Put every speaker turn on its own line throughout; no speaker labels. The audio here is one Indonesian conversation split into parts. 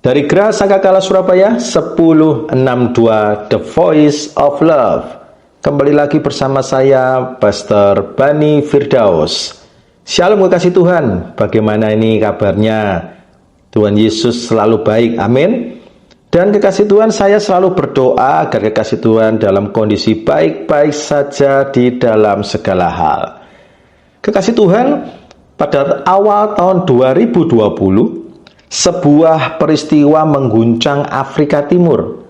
Dari Geraha Sangkakala Surabaya 1062 The Voice of Love. Kembali lagi bersama saya Pastor Bani Firdaus. Shalom kekasih Tuhan, bagaimana ini kabarnya? Tuhan Yesus selalu baik, amin. Dan kekasih Tuhan, saya selalu berdoa agar kekasih Tuhan dalam kondisi baik-baik saja di dalam segala hal. Kekasih Tuhan, pada awal tahun 2020 sebuah peristiwa mengguncang Afrika Timur.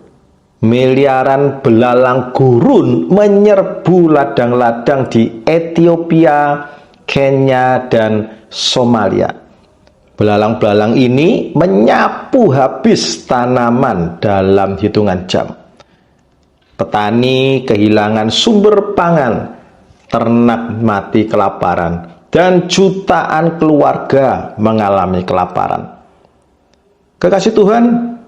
Miliaran belalang gurun menyerbu ladang-ladang di Ethiopia, Kenya, dan Somalia. Belalang-belalang ini menyapu habis tanaman dalam hitungan jam. Petani kehilangan sumber pangan, ternak mati kelaparan, dan jutaan keluarga mengalami kelaparan. Kekasih Tuhan,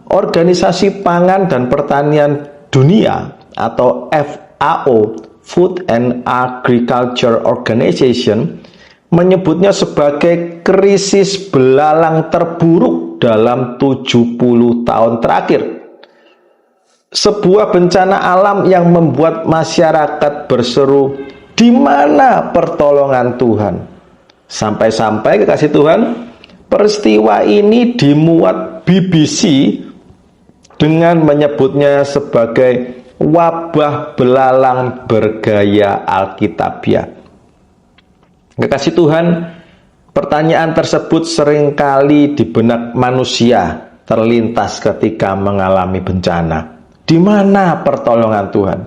Organisasi Pangan dan Pertanian Dunia atau FAO, Food and Agriculture Organization, menyebutnya sebagai krisis belalang terburuk dalam 70 tahun terakhir. Sebuah bencana alam yang membuat masyarakat berseru, "Di mana pertolongan Tuhan?" Sampai-sampai kekasih Tuhan, peristiwa ini dimuat BBC dengan menyebutnya sebagai wabah belalang bergaya Alkitabiah. Kekasih Tuhan, pertanyaan tersebut seringkali di benak manusia terlintas ketika mengalami bencana. Di mana pertolongan Tuhan?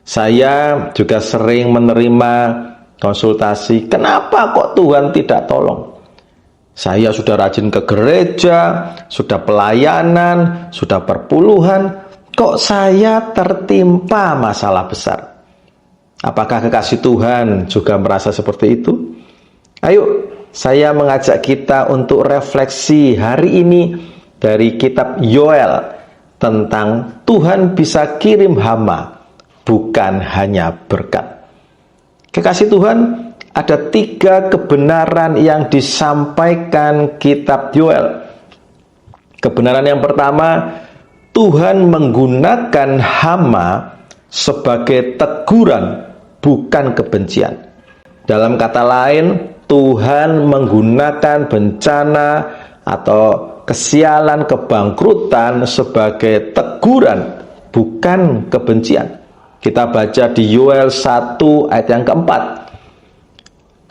Saya juga sering menerima konsultasi, kenapa kok Tuhan tidak tolong? Saya sudah rajin ke gereja, sudah pelayanan, sudah perpuluhan, kok saya tertimpa masalah besar? Apakah kekasih Tuhan juga merasa seperti itu? Ayo, saya mengajak kita untuk refleksi hari ini dari kitab Yoel tentang Tuhan bisa kirim hama, bukan hanya berkat. Kekasih Tuhan, ada 3 kebenaran yang disampaikan kitab Yoel. Kebenaran yang pertama, Tuhan menggunakan hama sebagai teguran, bukan kebencian. Dalam kata lain, Tuhan menggunakan bencana atau kesialan, kebangkrutan sebagai teguran, bukan kebencian. Kita baca di Yoel 1 ayat yang keempat.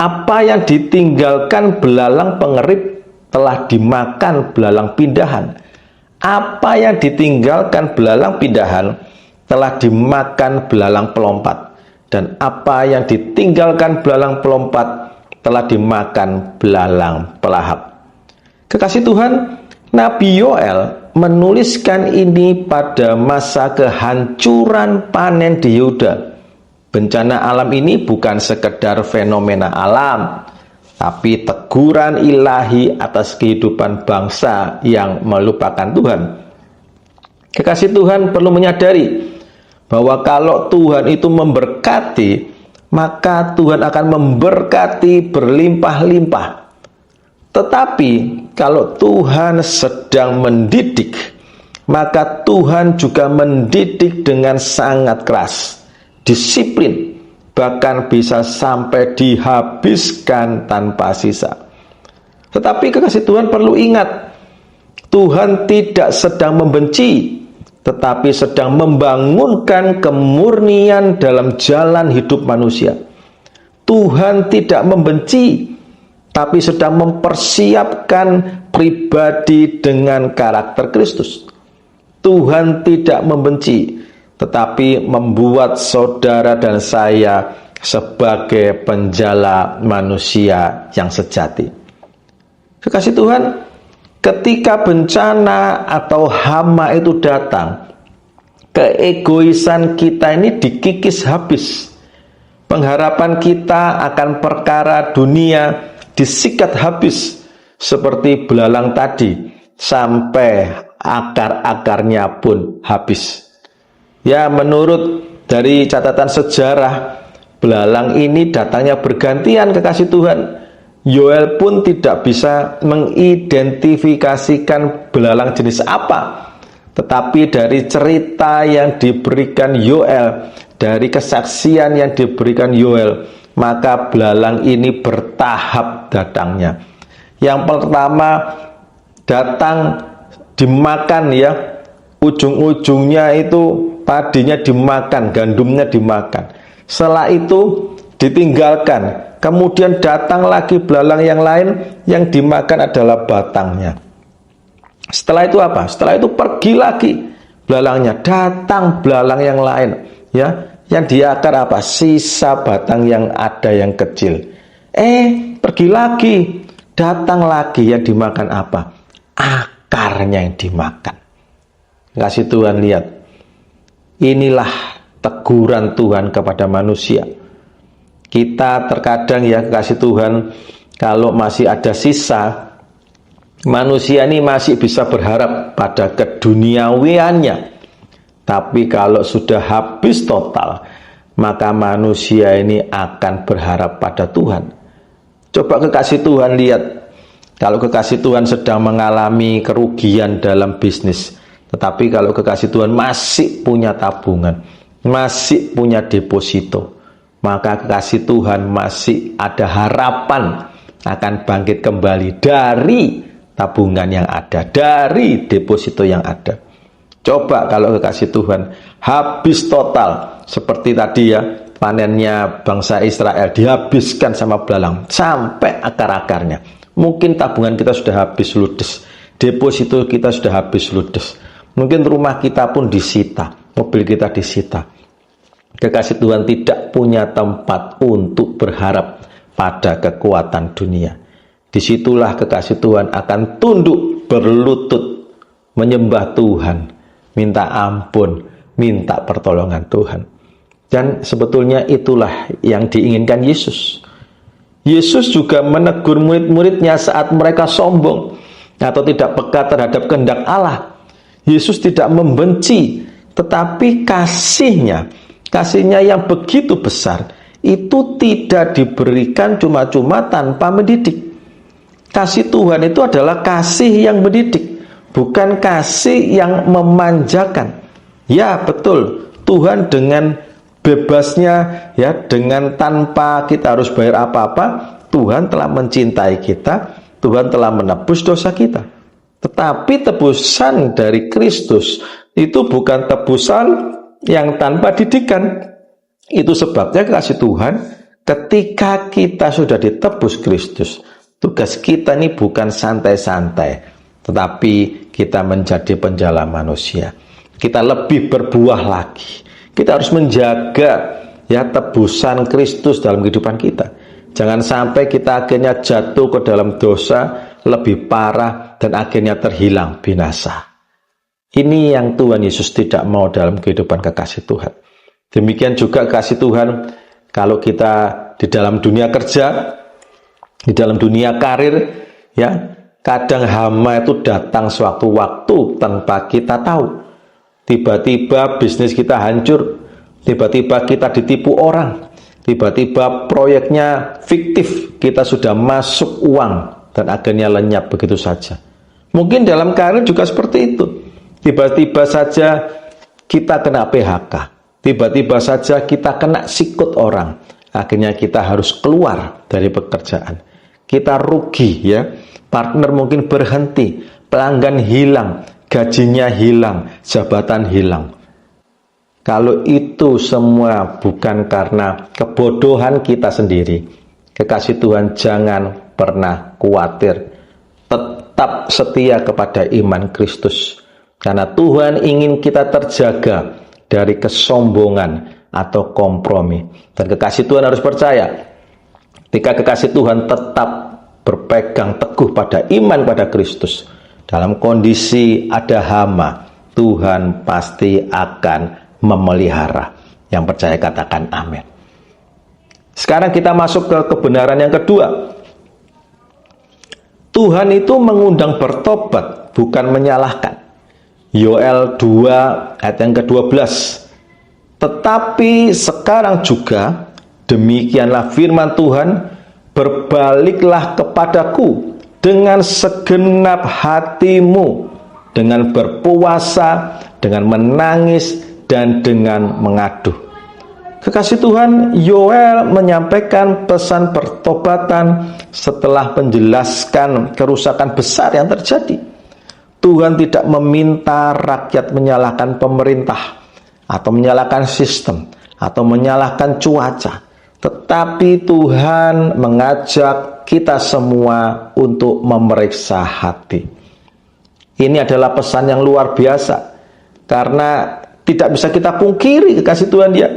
Apa yang ditinggalkan belalang pengerit telah dimakan belalang pindahan. Apa yang ditinggalkan belalang pindahan telah dimakan belalang pelompat. Dan apa yang ditinggalkan belalang pelompat telah dimakan belalang pelahap. Kekasih Tuhan, Nabi Yoel menuliskan ini pada masa kehancuran panen di Yehuda. Bencana alam ini bukan sekedar fenomena alam, tapi teguran ilahi atas kehidupan bangsa yang melupakan Tuhan. Kekasih Tuhan perlu menyadari bahwa kalau Tuhan itu memberkati, maka Tuhan akan memberkati berlimpah-limpah. Tetapi kalau Tuhan sedang mendidik, maka Tuhan juga mendidik dengan sangat keras. Disiplin, bahkan bisa sampai dihabiskan tanpa sisa. Tetapi kekasih Tuhan perlu ingat, Tuhan tidak sedang membenci, tetapi sedang membangunkan kemurnian dalam jalan hidup manusia. Tuhan tidak membenci, tapi sedang mempersiapkan pribadi dengan karakter Kristus. Tuhan tidak membenci, tetapi membuat saudara dan saya sebagai penjala manusia yang sejati. Kekasih Tuhan, ketika bencana atau hama itu datang, keegoisan kita ini dikikis habis. Pengharapan kita akan perkara dunia disikat habis seperti belalang tadi, sampai akar-akarnya pun habis. Ya, menurut dari catatan sejarah, belalang ini datangnya bergantian kekasih Tuhan. Yoel pun tidak bisa mengidentifikasikan belalang jenis apa. Tetapi dari cerita yang diberikan Yoel, dari kesaksian yang diberikan Yoel, maka belalang ini bertahap datangnya. Yang pertama datang dimakan ya, ujung-ujungnya itu padinya dimakan, gandumnya dimakan. Setelah itu ditinggalkan. Kemudian datang lagi belalang yang lain, yang dimakan adalah batangnya. Setelah itu apa? Setelah itu pergi lagi belalangnya, datang belalang yang lain, ya, yang diakar apa? Sisa batang yang ada yang kecil. Pergi lagi, datang lagi, yang dimakan apa? Akarnya yang dimakan. Kasih Tuhan lihat, inilah teguran Tuhan kepada manusia. Kita terkadang ya kasih Tuhan, kalau masih ada sisa, manusia ini masih bisa berharap pada keduniawiannya. Tapi kalau sudah habis total, maka manusia ini akan berharap pada Tuhan. Coba kekasih Tuhan lihat, kalau kekasih Tuhan sedang mengalami kerugian dalam bisnis, tetapi kalau kekasih Tuhan masih punya tabungan, masih punya deposito, maka kekasih Tuhan masih ada harapan akan bangkit kembali dari tabungan yang ada, dari deposito yang ada. Coba kalau kekasih Tuhan habis total, seperti tadi ya, panennya bangsa Israel dihabiskan sama belalang sampai akar-akarnya. Mungkin tabungan kita sudah habis ludes, deposito kita sudah habis ludes, mungkin rumah kita pun disita, mobil kita disita. Kekasih Tuhan tidak punya tempat untuk berharap pada kekuatan dunia. Disitulah kekasih Tuhan akan tunduk berlutut menyembah Tuhan, minta ampun, minta pertolongan Tuhan. Dan sebetulnya itulah yang diinginkan Yesus. Yesus juga menegur murid-muridnya saat mereka sombong atau tidak peka terhadap kehendak Allah. Yesus tidak membenci, tetapi kasihnya yang begitu besar itu tidak diberikan cuma-cuma tanpa mendidik. Kasih Tuhan itu adalah kasih yang mendidik, bukan kasih yang memanjakan. Ya betul, Tuhan dengan bebasnya ya, dengan tanpa kita harus bayar apa-apa, Tuhan telah mencintai kita, Tuhan telah menebus dosa kita. Tetapi tebusan dari Kristus itu bukan tebusan yang tanpa didikan. Itu sebabnya kasih Tuhan, ketika kita sudah ditebus Kristus, tugas kita ini bukan santai-santai, tetapi kita menjadi penjala manusia. Kita lebih berbuah lagi. Kita harus menjaga ya tebusan Kristus dalam kehidupan kita. Jangan sampai kita akhirnya jatuh ke dalam dosa lebih parah dan akhirnya terhilang binasa. Ini yang Tuhan Yesus tidak mau dalam kehidupan kekasih Tuhan. Demikian juga kasih Tuhan kalau kita di dalam dunia kerja, di dalam dunia karir, ya kadang hama itu datang sewaktu-waktu tanpa kita tahu. Tiba-tiba bisnis kita hancur, tiba-tiba kita ditipu orang, tiba-tiba proyeknya fiktif, kita sudah masuk uang dan akhirnya lenyap begitu saja. Mungkin dalam karir juga seperti itu. Tiba-tiba saja kita kena PHK, tiba-tiba saja kita kena sikut orang, akhirnya kita harus keluar dari pekerjaan. Kita rugi ya, partner mungkin berhenti, pelanggan hilang, gajinya hilang, jabatan hilang. Kalau itu semua bukan karena kebodohan kita sendiri, kekasih Tuhan jangan pernah khawatir, tetap setia kepada iman Kristus. Karena Tuhan ingin kita terjaga dari kesombongan atau kompromi. Dan kekasih Tuhan harus percaya, ketika kekasih Tuhan tetap berpegang teguh pada iman pada Kristus, dalam kondisi ada hama, Tuhan pasti akan memelihara. Yang percaya katakan amin. Sekarang kita masuk ke kebenaran yang kedua. Tuhan itu mengundang bertobat, bukan menyalahkan. Yoel 2 ayat yang ke-12. Tetapi sekarang juga demikianlah firman Tuhan, Berbaliklah kepadaku dengan segenap hatimu, dengan berpuasa, dengan menangis, dan dengan mengaduh. Kekasih Tuhan, Yoel menyampaikan pesan pertobatan setelah menjelaskan kerusakan besar yang terjadi. Tuhan tidak meminta rakyat menyalahkan pemerintah, atau menyalahkan sistem, atau menyalahkan cuaca. Tetapi Tuhan mengajak kita semua untuk memeriksa hati. Ini adalah pesan yang luar biasa, karena tidak bisa kita pungkiri, kekasih Tuhan ya,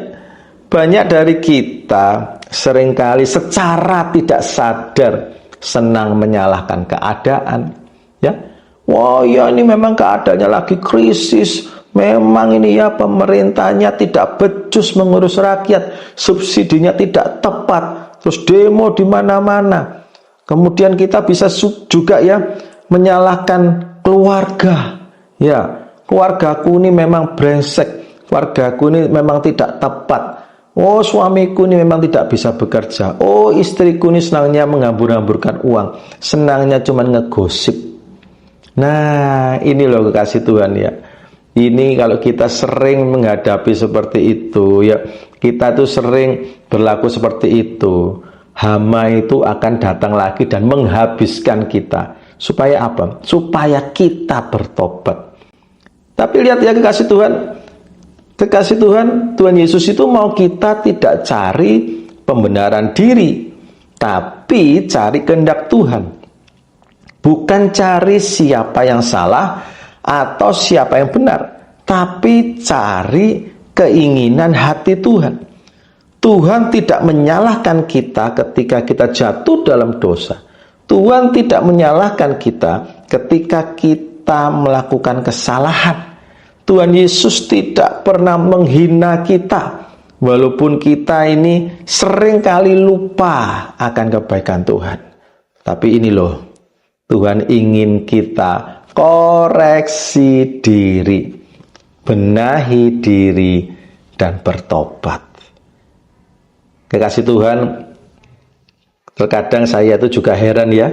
banyak dari kita seringkali secara tidak sadar senang menyalahkan keadaan, ya. Wah ya, ini memang keadaannya lagi krisis, memang ini ya pemerintahnya tidak becus mengurus rakyat, subsidinya tidak tepat, terus demo di mana-mana. Kemudian kita bisa juga ya menyalahkan keluarga, ya, keluargaku ini memang brengsek, keluargaku ini memang tidak tepat, oh suamiku ini memang tidak bisa bekerja, oh istriku ini senangnya menghambur-hamburkan uang, senangnya cuma ngegosip. Nah ini loh kekasih Tuhan ya, ini kalau kita sering menghadapi seperti itu ya, kita tuh sering berlaku seperti itu, hama itu akan datang lagi dan menghabiskan kita. Supaya apa? Supaya kita bertobat. Tapi lihat ya kekasih Tuhan, Tuhan Yesus itu mau kita tidak cari pembenaran diri, tapi cari kehendak Tuhan. Bukan cari siapa yang salah atau siapa yang benar, tapi cari keinginan hati Tuhan. Tuhan tidak menyalahkan kita ketika kita jatuh dalam dosa. Tuhan tidak menyalahkan kita ketika kita melakukan kesalahan. Tuhan Yesus tidak pernah menghina kita, walaupun kita ini seringkali lupa akan kebaikan Tuhan. Tapi ini loh, Tuhan ingin kita koreksi diri, benahi diri, dan bertobat. Kekasih Tuhan, terkadang saya itu juga heran ya,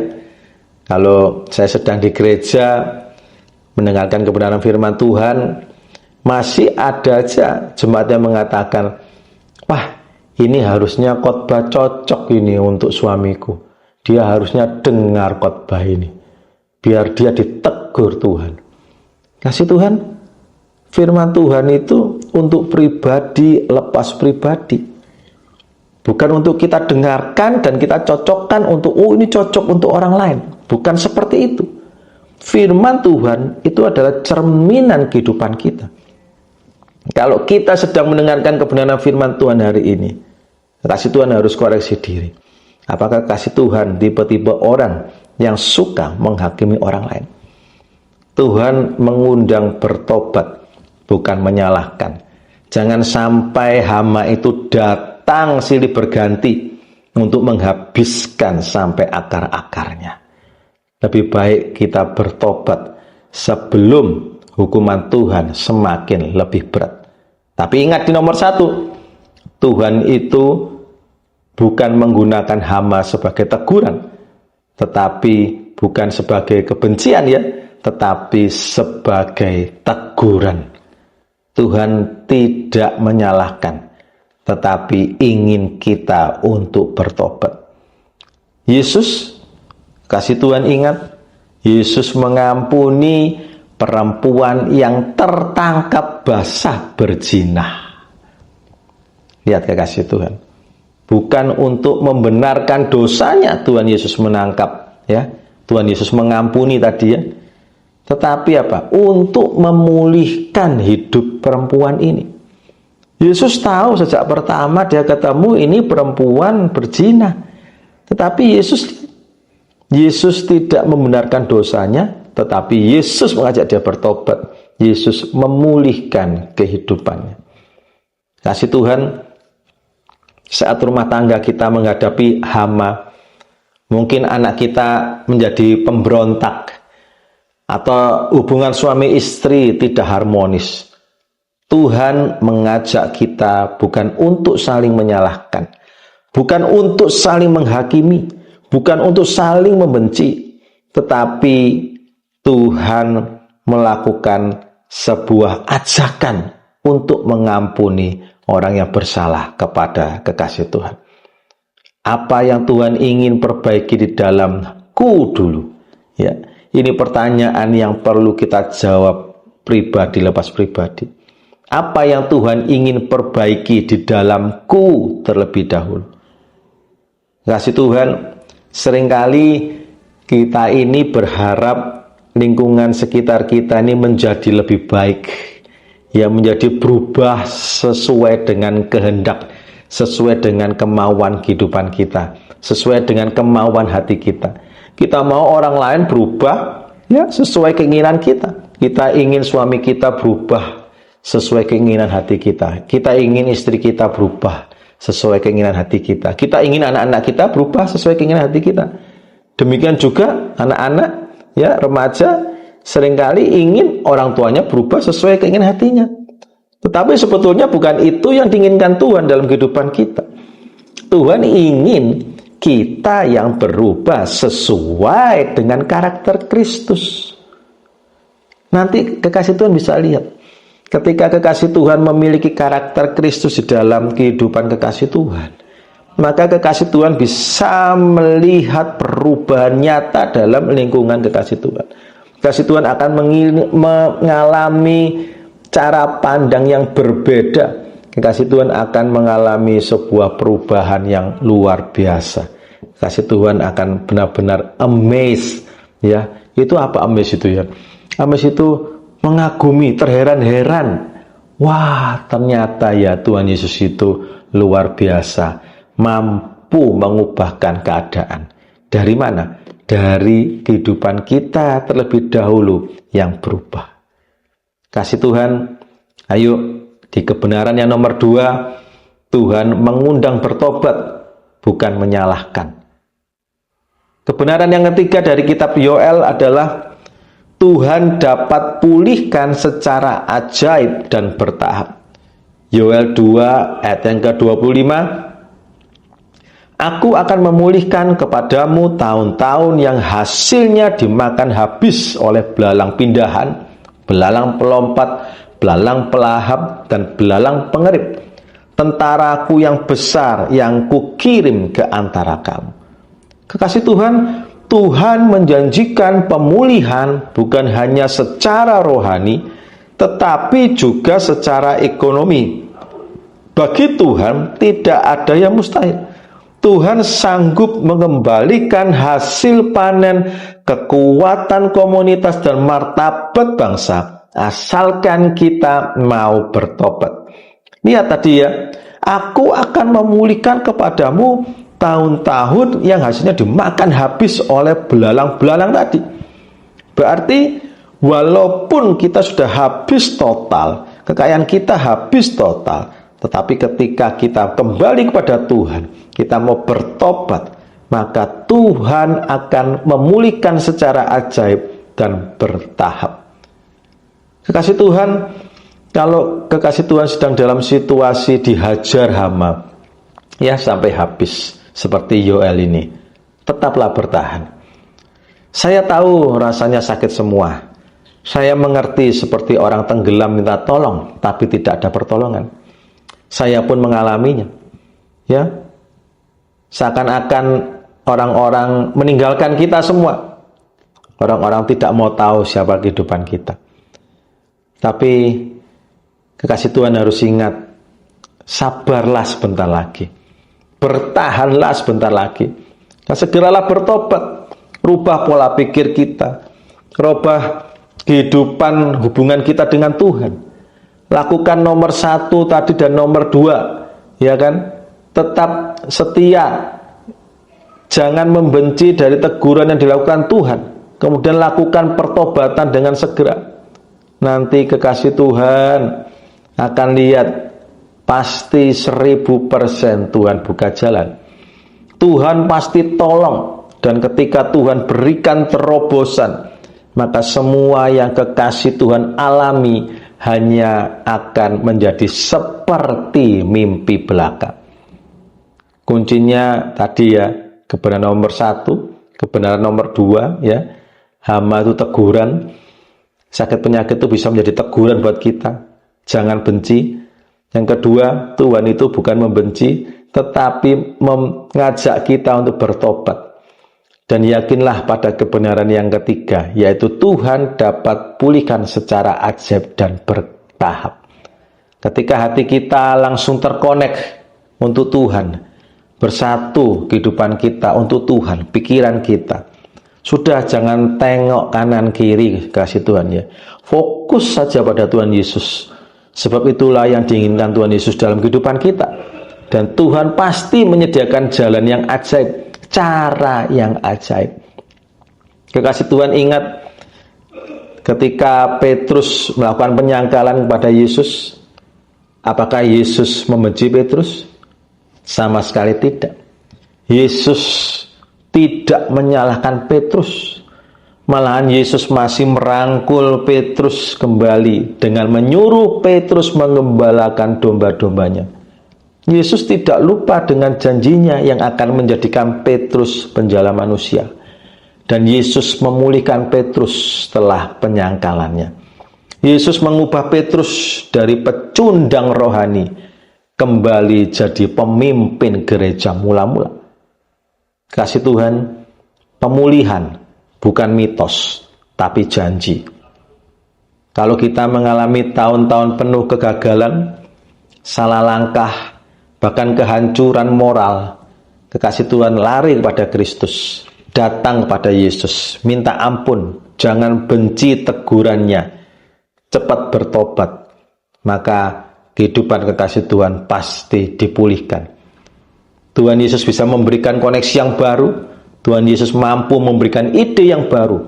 kalau saya sedang di gereja mendengarkan kebenaran firman Tuhan, masih ada aja jemaat yang mengatakan, wah ini harusnya khotbah cocok ini untuk suamiku, dia harusnya dengar khotbah ini biar dia ditegur Tuhan. Kasih Tuhan, firman Tuhan itu untuk pribadi lepas pribadi, bukan untuk kita dengarkan dan kita cocokkan untuk, oh ini cocok untuk orang lain. Bukan seperti itu. Firman Tuhan itu adalah cerminan kehidupan kita. Kalau kita sedang mendengarkan kebenaran firman Tuhan hari ini, kasih Tuhan harus koreksi diri. Apakah kasih Tuhan tipe-tipe orang yang suka menghakimi orang lain? Tuhan mengundang bertobat, bukan menyalahkan. Jangan sampai hama itu datang silih berganti untuk menghabiskan sampai akar-akarnya. Lebih baik kita bertobat sebelum hukuman Tuhan semakin lebih berat. Tapi ingat di nomor satu, Tuhan itu bukan menggunakan hama sebagai teguran, tetapi bukan sebagai kebencian ya, tetapi sebagai teguran. Tuhan tidak menyalahkan, tetapi ingin kita untuk bertobat. Yesus, kasih Tuhan ingat, Yesus mengampuni perempuan yang tertangkap basah berzina. Lihat kekasih Tuhan, bukan untuk membenarkan dosanya Tuhan Yesus menangkap ya, Tuhan Yesus mengampuni tadi ya, tetapi apa? Untuk memulihkan hidup perempuan ini. Yesus tahu sejak pertama dia ketemu ini perempuan berzina, tetapi Yesus tidak membenarkan dosanya, tetapi Yesus mengajak dia bertobat. Yesus memulihkan kehidupannya. Kasih Tuhan, saat rumah tangga kita menghadapi hama, mungkin anak kita menjadi pemberontak, atau hubungan suami istri tidak harmonis, Tuhan mengajak kita bukan untuk saling menyalahkan, bukan untuk saling menghakimi, bukan untuk saling membenci, tetapi Tuhan melakukan sebuah ajakan untuk mengampuni orang yang bersalah kepada kekasih Tuhan. Apa yang Tuhan ingin perbaiki di dalamku dulu? Ya, ini pertanyaan yang perlu kita jawab pribadi lepas pribadi. Apa yang Tuhan ingin perbaiki di dalamku terlebih dahulu? Kasih Tuhan, seringkali kita ini berharap lingkungan sekitar kita ini menjadi lebih baik, ya, menjadi berubah sesuai dengan kehendak, sesuai dengan kemauan kehidupan kita, sesuai dengan kemauan hati kita. Kita mau orang lain berubah, ya, sesuai keinginan kita. Kita ingin suami kita berubah sesuai keinginan hati kita. Kita ingin istri kita berubah sesuai keinginan hati kita. Kita ingin anak-anak kita berubah sesuai keinginan hati kita. Demikian juga anak-anak, ya, remaja seringkali ingin orang tuanya berubah sesuai keinginan hatinya. Tetapi sebetulnya bukan itu yang diinginkan Tuhan dalam kehidupan kita. Tuhan ingin kita yang berubah sesuai dengan karakter Kristus. Nanti kekasih Tuhan bisa lihat, ketika kekasih Tuhan memiliki karakter Kristus di dalam kehidupan kekasih Tuhan, maka kekasih Tuhan bisa melihat perubahan nyata dalam lingkungan kekasih Tuhan. Kekasih Tuhan akan mengalami cara pandang yang berbeda. Kekasih Tuhan akan mengalami sebuah perubahan yang luar biasa. Kekasih Tuhan akan benar-benar amazed, ya. Itu apa amazed itu, ya? Amazed itu mengagumi, terheran-heran. Wah, ternyata ya Tuhan Yesus itu luar biasa, mampu mengubahkan keadaan. Dari mana? Dari kehidupan kita terlebih dahulu yang berubah. Kasih Tuhan, ayo di kebenaran yang nomor 2, Tuhan mengundang bertobat, bukan menyalahkan. Kebenaran yang ketiga dari kitab Yoel adalah Tuhan dapat pulihkan secara ajaib dan bertahap. Yoel 2 ayat yang ke-25, Aku akan memulihkan kepadamu tahun-tahun yang hasilnya dimakan habis oleh belalang pindahan, belalang pelompat, belalang pelahap, dan belalang pengerip. Tentaraku yang besar yang kukirim ke antara kamu. Kekasih Tuhan, Tuhan menjanjikan pemulihan bukan hanya secara rohani, tetapi juga secara ekonomi. Bagi Tuhan tidak ada yang mustahil. Tuhan sanggup mengembalikan hasil panen, kekuatan komunitas dan martabat bangsa, asalkan kita mau bertobat. Lihat tadi, ya, aku akan memulihkan kepadamu tahun-tahun yang hasilnya dimakan habis oleh belalang-belalang tadi. Berarti walaupun kita sudah habis total, kekayaan kita habis total, tetapi ketika kita kembali kepada Tuhan, kita mau bertobat, maka Tuhan akan memulihkan secara ajaib dan bertahap. Kekasih Tuhan, kalau kekasih Tuhan sedang dalam situasi dihajar hama, ya, sampai habis seperti Yoel ini, tetaplah bertahan. Saya tahu rasanya sakit semua. Saya mengerti seperti orang tenggelam minta tolong, tapi tidak ada pertolongan. Saya pun mengalaminya, ya. Seakan-akan orang-orang meninggalkan kita semua. Orang-orang tidak mau tahu siapa kehidupan kita. Tapi kekasih Tuhan harus ingat, sabarlah sebentar lagi, bertahanlah sebentar lagi, dan segeralah bertobat. Rubah pola pikir kita, rubah kehidupan hubungan kita dengan Tuhan. Lakukan nomor 1 tadi dan nomor 2, ya kan? Tetap setia, jangan membenci dari teguran yang dilakukan Tuhan. Kemudian lakukan pertobatan dengan segera. Nanti kekasih Tuhan akan lihat, pasti 1000% Tuhan buka jalan. Tuhan pasti tolong, dan ketika Tuhan berikan terobosan, maka semua yang kekasih Tuhan alami hanya akan menjadi seperti mimpi belaka. Kuncinya tadi ya, kebenaran nomor 1, kebenaran nomor 2 ya. Hama itu teguran. Sakit penyakit itu bisa menjadi teguran buat kita. Jangan benci. Yang kedua, Tuhan itu bukan membenci, tetapi mengajak kita untuk bertobat. Dan yakinlah pada kebenaran yang ketiga, yaitu Tuhan dapat pulihkan secara ajaib dan bertahap. Ketika hati kita langsung terkonek untuk Tuhan, bersatu kehidupan kita untuk Tuhan, pikiran kita, sudah jangan tengok kanan kiri, kasih Tuhan ya. Fokus saja pada Tuhan Yesus. Sebab itulah yang diinginkan Tuhan Yesus dalam kehidupan kita. Dan Tuhan pasti menyediakan jalan yang ajaib, cara yang ajaib. Kekasih Tuhan, ingat ketika Petrus melakukan penyangkalan kepada Yesus, apakah Yesus membenci Petrus? Sama sekali tidak. Yesus tidak menyalahkan Petrus. Malahan Yesus masih merangkul Petrus kembali dengan menyuruh Petrus mengembalakan domba-dombanya. Yesus tidak lupa dengan janjinya yang akan menjadikan Petrus penjala manusia. Dan Yesus memulihkan Petrus setelah penyangkalannya. Yesus mengubah Petrus dari pecundang rohani kembali jadi pemimpin gereja mula-mula. Kasih Tuhan, pemulihan bukan mitos, tapi janji. Kalau kita mengalami tahun-tahun penuh kegagalan, salah langkah, bahkan kehancuran moral, kekasih Tuhan, lari kepada Kristus, datang kepada Yesus, minta ampun, jangan benci tegurannya, cepat bertobat, maka kehidupan kekasih Tuhan pasti dipulihkan. Tuhan Yesus bisa memberikan koneksi yang baru. Tuhan Yesus mampu memberikan ide yang baru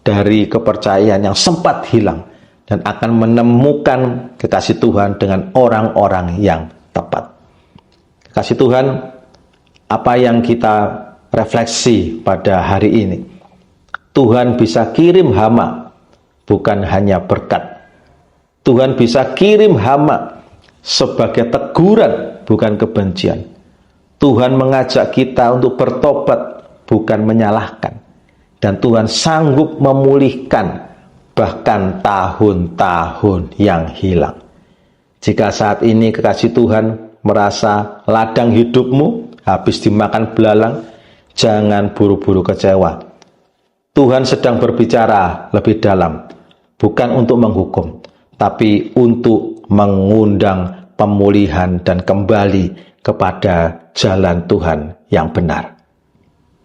dari kepercayaan yang sempat hilang, dan akan menemukan kekasih Tuhan dengan orang-orang yang tepat. Kekasih Tuhan, apa yang kita refleksi pada hari ini? Tuhan bisa kirim hama, bukan hanya berkat. Tuhan bisa kirim hama sebagai teguran, bukan kebencian. Tuhan mengajak kita untuk bertobat, bukan menyalahkan. Dan Tuhan sanggup memulihkan bahkan tahun-tahun yang hilang. Jika saat ini kekasih Tuhan merasa ladang hidupmu habis dimakan belalang, jangan buru-buru kecewa. Tuhan sedang berbicara lebih dalam, bukan untuk menghukum, tapi untuk mengundang pemulihan dan kembali kepada jalan Tuhan yang benar.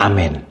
Amin.